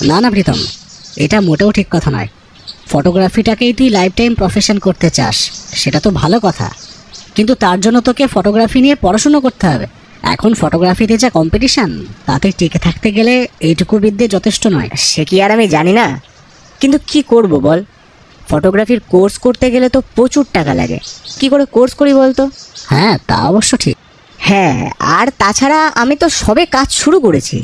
না না প্রীতম, এটা মোটেও ঠিক কথা নয়। ফটোগ্রাফিটাকেই তুই লাইফ টাইম প্রফেশন করতে চাস, সেটা তো ভালো কথা, কিন্তু তার জন্য তোকে ফটোগ্রাফি নিয়ে পড়াশুনো করতে হবে। এখন ফটোগ্রাফিতে যা কম্পিটিশান, তাতে টিকে থাকতে গেলে এইটুকু বিদ্যে যথেষ্ট নয়। সে কি আর আমি জানি না, কিন্তু কি করব বল, ফটোগ্রাফির কোর্স করতে গেলে তো প্রচুর টাকা লাগে। কি করে কোর্স করি বলতো? হ্যাঁ, তা অবশ্য ঠিক। হ্যাঁ, আর তাছাড়া আমি তো সবে কাজ শুরু করেছি।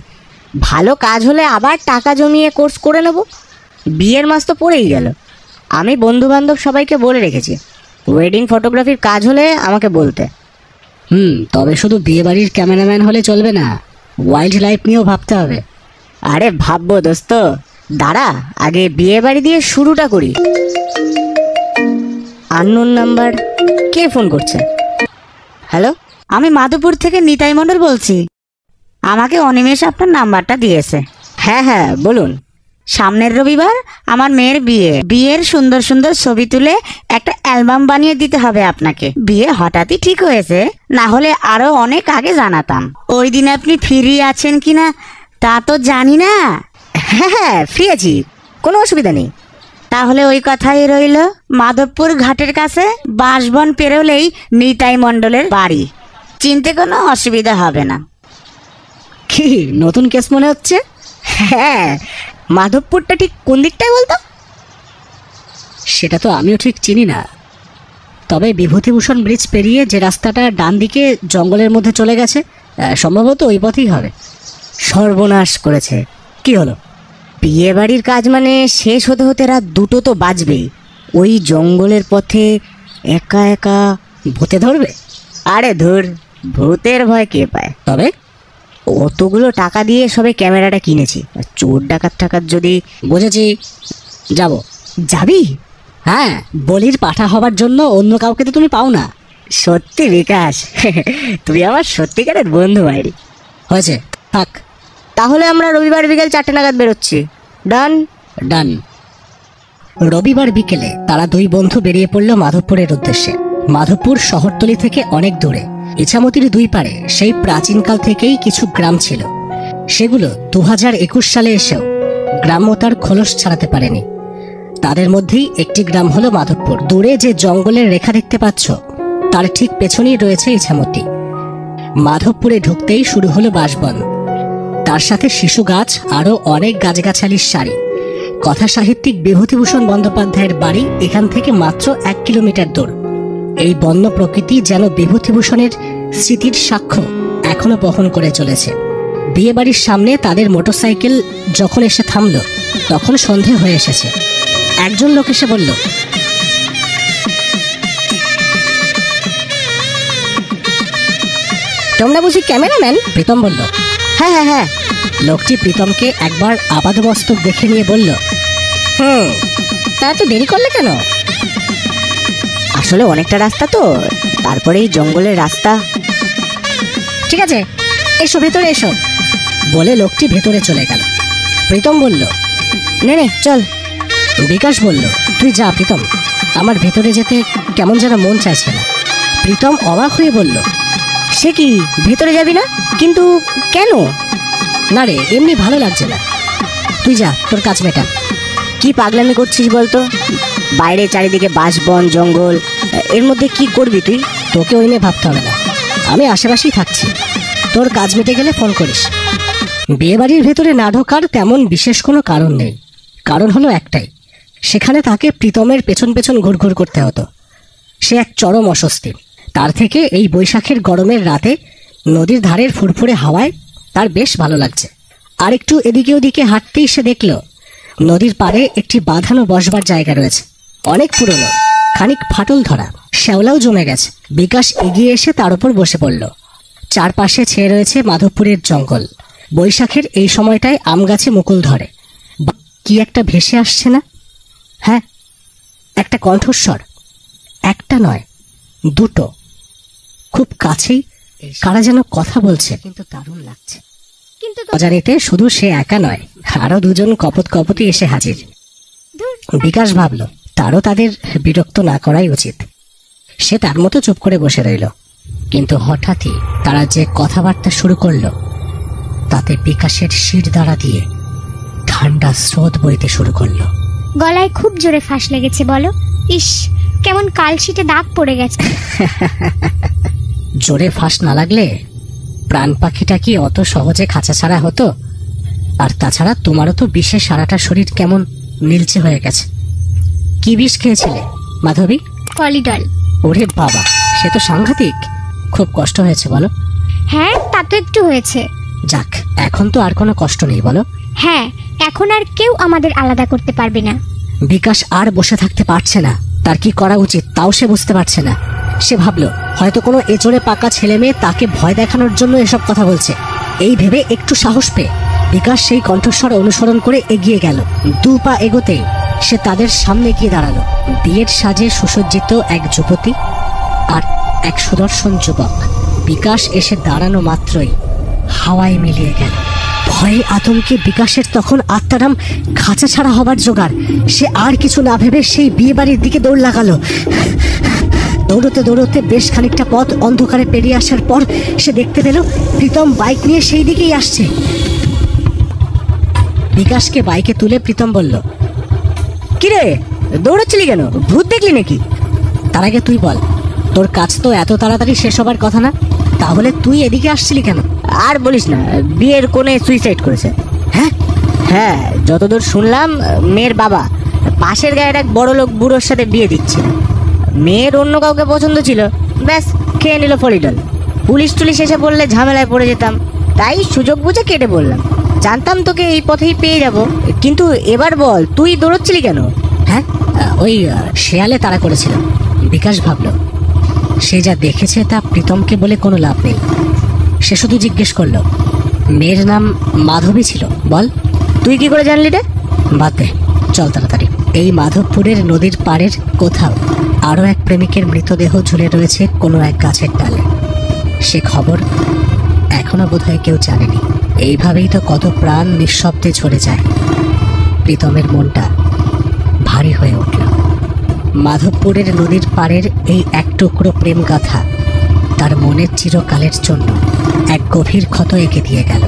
ভালো কাজ হলে আবার টাকা জমিয়ে কোর্স করে নেব। বিয়ের মাস তো পড়েই গেল। আমি বন্ধুবান্ধব সবাইকে বলে রেখেছি, ওয়েডিং ফটোগ্রাফির কাজ হলে আমাকে বলতে। তবে শুধু বিয়েবাড়ির ক্যামেরাম্যান হলে চলবে না, ওয়াইল্ড লাইফ নিয়েও ভাবতে হবে। আরে ভাববো দোস্ত, দাঁড়া আগে বিয়ে বাড়ি দিয়ে শুরুটা করি। আননোন নাম্বার, কে ফোন করছে? হ্যালো, আমি মাধবপুর থেকে নিতাই মণ্ডল বলছি। আমাকে অনিমেষ আপনার নাম্বারটা দিয়েছে। হ্যাঁ হ্যাঁ বলুন। সামনের রবিবার আমার মেয়ের বিয়ে। বিয়ের সুন্দর সুন্দর ছবি তুলে একটা অ্যালবাম বানিয়ে দিতে হবে আপনাকে। বিয়ে হঠাৎই ঠিক হয়েছে, না হলে আরো অনেক আগে জানাতাম। ওই দিন আপনি ফ্রি আছেন কিনা তা তো জানি না। হ্যাঁ হ্যাঁ ফ্রি আছি, কোনো অসুবিধা নেই। তাহলে ওই কথাই রইল। মাধবপুর ঘাটের কাছে বাঁশবন পেরোলেই নিতাই মণ্ডলের বাড়ি। চিনতে কোনো অসুবিধা হবে না। কি নতুন কেস মনে হচ্ছে? হ্যাঁ, মাধবপুরটা ঠিক কোন দিকটায় বলতো? সেটা তো আমিও ঠিক চিনি না, তবে বিভূতিভূষণ ব্রিজ পেরিয়ে যে রাস্তাটা ডান দিকে জঙ্গলের মধ্যে চলে গেছে, সম্ভবত ওই পথেই হবে। সর্বনাশ করেছে। কি হলো? বিয়ে বাড়ির কাজ মানে শেষ হতে হতে রাত 2টো তো বাজবেই। ওই জঙ্গলের পথে একা একা ভূতে ধরবে? আরে ধুর, ভূতের ভয় কে পায়? তবে অতগুলো টাকা দিয়ে সবে ক্যামেরাটা কিনেছি, চোর ডাকাত টাকাত যদি। বুঝেছি, যাব। যাবি? হ্যাঁ, বলির পাঠা হবার জন্য অন্য কাউকে তো তুমি পাও না। সত্যি বিকাশ, তুমি আমার সত্যিকারের বন্ধু ভাইরি। হয়েছে, থাক। তাহলে আমরা রবিবার বিকেল 4টে নাগাদ বেরোচ্ছি। ডান? ডান। রবিবার বিকেলে তারা দুই বন্ধু বেরিয়ে পড়ল মাধবপুরের উদ্দেশ্যে। মাধবপুর শহরতলি থেকে অনেক দূরে। ইছামতির দুই পারে সেই প্রাচীনকাল থেকেই কিছু গ্রাম ছিল, সেগুলো 2021 সালে এসেও গ্রাম্যতার খোলস ছাড়াতে পারেনি। তাদের মধ্যেই একটি গ্রাম হলো মাধবপুর। দূরে যে জঙ্গলের রেখা দেখতে পাচ্ছ, তার ঠিক পেছনেই রয়েছে ইছামতি। মাধবপুরে ঢুকতেই শুরু হলো বাঁশবন, তার সাথে শিশু গাছ, আরো অনেক গাছগাছালির সারি। কথা সাহিত্যিক বিভূতিভূষণ বন্দ্যোপাধ্যায়ের বাড়ি এখান থেকে মাত্র 1 কিলোমিটার দূর। এই বন্য প্রকৃতি যেন বিভূতিভূষণের স্মৃতির সাক্ষ্য এখনো বহন করে চলেছে। বিয়ে বাড়ির সামনে তাদের মোটরসাইকেল যখন এসে থামল, তখন সন্ধে হয়ে এসেছে। একজন লোক এসে বলল, তোমরা বুঝি ক্যামেরাম্যান? প্রীতম বলল, হ্যাঁ হ্যাঁ হ্যাঁ। লোকটি প্রীতমকে একবার আপাদমস্তক দেখে নিয়ে বলল, তা এত দেরি করলে কেন? আসলে অনেকটা রাস্তা তো, তারপরেই জঙ্গলের রাস্তা। ঠিক আছে, এসো ভেতরে এসো, বলে লোকটি ভেতরে চলে গেল। প্রীতম বলল, নে নে চল। বিকাশ বলল, তুই যা প্রীতম, আমার ভেতরে যেতে কেমন যেন মন চাইছে না। প্রীতম অবাক হয়ে বলল, সে কি, ভেতরে যাবি না? কিন্তু কেন? না রে, এমনি ভালো লাগছে না, তুই যা, তোর কাজ মেটা। কি পাগলামি করছিস বলতো? বাইরে চারিদিকে বাঁশবন জঙ্গল, এর মধ্যে কি করবি তুই? তোকে ওই নিয়ে ভাবতে হবে না, আমি আশেপাশেই থাকছি। তোর কাজ মেটে গেলে ফোন করিস। বিয়েবাড়ির ভেতরে না ঢোকার তেমন বিশেষ কোনো কারণ নেই। কারণ হলো একটাই, সেখানে তাকে প্রীতমের পেছন পেছন ঘুরঘুর করতে হতো। সে এক চরম অস্বস্তি। তার থেকে এই বৈশাখের গরমের রাতে নদীর ধারের ফুরফুরে হাওয়ায় তার বেশ ভালো লাগছে। আর একটু এদিকে ওদিকে হাঁটতেই সে দেখল নদীর পাড়ে একটি বাঁধানো বসবার জায়গা রয়েছে, অনেক পুরনো, খানিক ফাটল ধরা, শ্যাওলাও জমে গেছে। বিকাশ এগিয়ে এসে তার উপর বসে পড়ল। চারপাশে ছেয়ে রয়েছে মাধবপুরের জঙ্গল। বৈশাখের এই সময়টায় আম গাছে মুকুল ধরে। কি একটা ভেসে আসছে না? হ্যাঁ, একটা কণ্ঠস্বর, একটা নয়, দুটো, খুব কাছেই কারা যেন কথা বলছে। কিন্তু দারুণ লাগছে। অজানিতে শুধু সে একা নয়, আরো দুজন কপত কপতি এসে হাজির। বিকাশ ভাবল তারও তাদের বিরক্ত না করাই উচিত। সে তার মতো চুপ করে বসে রইল। কিন্তু হঠাৎই তারা যে কথাবার্তা শুরু করলো, তাতে বিকাশের শির দাঁড়া দিয়ে ঠান্ডা স্রোত বইতে শুরু করলো। গলায় খুব জোরে ফাঁস লেগেছে বলো? ইস, কেমন কালশিটে দাগ পড়ে গেছে। জোরে ফাঁস না লাগলে প্রাণ পাখিটা কি অত সহজে খাঁচা ছাড়া হতো? আর তাছাড়া তোমারও তো বিষে সারাটা শরীর কেমন নীলচে হয়ে গেছে। কি বিষ খেয়েছিলে মাধবী? কলিডল। ওরে বাবা, সে তো সাংঘাতিক। খুব কষ্ট হয়েছে বলো? হ্যাঁ, তা তো একটু হয়েছে। যাক, এখন তো আর কোনো কষ্ট নেই বলো? হ্যাঁ, এখন আর কেউ আমাদের আলাদা করতে পারবে না। বিকাশ আর বসে থাকতে পারছে না। তার কি করা উচিত তাও সে বুঝতে পারছে না। সে ভাবলো হয়তো কোনো এচড়ে পাকা ছেলে মেয়ে তাকে ভয় দেখানোর জন্য এসব কথা বলছে। এই ভেবে একটু সাহস পেয়ে বিকাশ সেই কণ্ঠস্বর অনুসরণ করে এগিয়ে গেল। 2 পা এগোতে সে তাদের সামনে গিয়ে দাঁড়ালো। বিয়ের সাজে সুসজ্জিত এক যুবতী আর এক সুদর্শন যুবক। বিকাশ এসে দাঁড়ানো মাত্রই হাওয়ায় মিলিয়ে গেল। ভয়ে আতঙ্কে বিকাশের তখন আত্মারাম খাঁচা ছাড়া হবার জোগাড়। সে আর কিছু না ভেবে সেই বিয়ে বাড়ির দিকে দৌড় লাগালো। দৌড়তে দৌড়তে বেশ খানিকটা পথ অন্ধকারে পেরিয়ে আসার পর সে দেখতে পেল প্রীতম বাইক নিয়ে সেই দিকেই আসছে। বিকাশকে বাইকে তুলে প্রীতম বলল, কিরে দৌড়াচ্ছিলি কেন? ভূত দেখলি নাকি? তার আগে তুই বল, তোর কাজ তো এত তাড়াতাড়ি শেষ হবার কথা না, তাহলে তুই এদিকে আসছিলি কেন? আর বলিস না, বিয়ের কোণে সুইসাইড করেছে। হ্যাঁ? হ্যাঁ, যতদূর শুনলাম মেয়ের বাবা পাশের গায়ের এক বড় লোক বুড়োর সাথে বিয়ে দিচ্ছে। মেয়ের অন্য কাউকে পছন্দ ছিল, ব্যাস খেয়ে নিল ফলিডল। পুলিশ টুলিশ এসে বললে ঝামেলায় পড়ে যেতাম, তাই সুযোগ বুঝে কেটে বললাম। জানতাম তোকে এই পথেই পেয়ে যাব, কিন্তু এবার বল তুই দৌড়চ্ছিলি কেন? হ্যাঁ, ওই শেয়ালে তাড়া করেছিল। বিকাশ ভাবল সে যা দেখেছে তা প্রীতমকে বলে কোনো লাভ নেই। সে শুধু জিজ্ঞেস করলো, মেয়ের নাম মাধবী ছিল বল? তুই কি করে জানলি রে? বাদ দে, চল তাড়াতাড়ি। এই মাধবপুরের নদীর পাড়ের কোথাও আরো এক প্রেমিকের মৃতদেহ ঝুলে রয়েছে কোনো এক গাছের ডালে। সে খবর এখনো বোধহয় কেউ জানেনি। এইভাবেই তো কত প্রাণ নিঃশব্দে ঝরে যায়। প্রীতমের মনটা ভারী হয়ে উঠল। মাধবপুরের নদীর পাড়ের এই এক টুকরো প্রেম গাথা তার মনের চিরকালের জন্য এক গভীর ক্ষত এঁকে দিয়ে গেল।